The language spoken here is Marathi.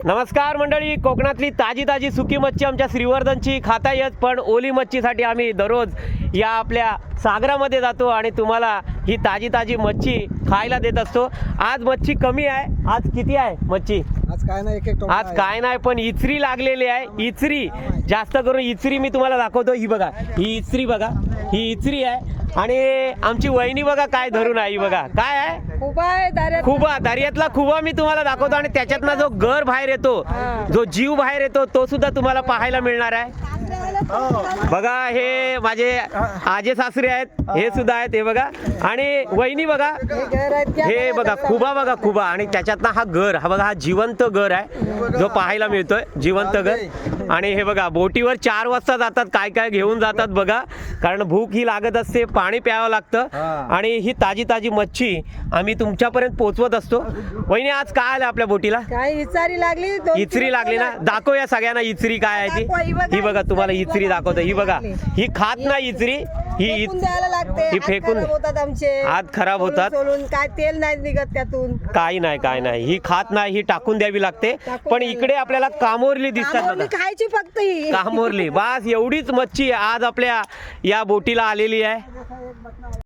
नमस्कार मंडळी, कोकणातली ताजी ताजी सुकी मच्छी आमच्या श्रीवर्धनची खाता येत, पण ओली मच्छीसाठी आम्ही दररोज या आपल्या सागरामध्ये जातो आणि तुम्हाला ही ताजी ताजी मच्छी खायला देत असतो। आज मच्छी कमी आहे। आज किती आहे मच्छी? आज काय नाही, आज काय नाही, पण इचरी लागलेली आहे। इचरी जास्त करून इचरी मी तुम्हाला दाखवतो। ही बघा, ही इचरी बघा, ही इचरी आहे। आणि आमची वहिनी बघा काय धरून आहे, बघा काय आहे, खुबा, दर्यातला खुबा मी तुम्हाला दाखवतो। आणि त्याच्यातनं जो गर बाहेर येतो, जो जीव बाहेर येतो, तो सुद्धा तुम्हाला पाहायला मिळणार आहे। बघा, हे माझे आजे सासरे आहेत, हे सुद्धा आहेत, हे बघा। आणि वहिनी बघा, हे बघा खुबा, बघा खुबा, आणि त्याच्यातनं हा गर, हा बघा, हा जिवंत गर आहे जो पाहायला मिळतोय, जिवंत गर। आणि हे बघा, बोटीवर 4 वाजता जातात, काय काय घेऊन जातात बघा, कारण भूक ही लागत असते, पाणी प्यावं लागतं। आणि ही ताजी ताजी मच्छी आम्ही तुमच्यापर्यंत पोहोचवत असतो। वहिनी, आज काय आलं आपल्या बोटीला? काय इचारी लागली? इचरी लागली ना? दाखवूया सगळ्यांना इचरी काय आहे ती। ही बघा, तुम्हाला इचरी दाखवतो। ही बघा, ही खात नाही इचरी, ही द्यायला लागते, ही फेकून होतात आमचे, हात खराब होतात, सोलून काय तेल नाही निघत त्यातून, काही नाही, काय नाही, ही खात नाही, ही टाकून द्यावी लागते। पण इकडे आपल्याला कामोरली दिसतात बघा, खायची फक्त ही कामोरली, बस एवढीच मच्छी आज आपल्या या बोटीला आलेली आहे।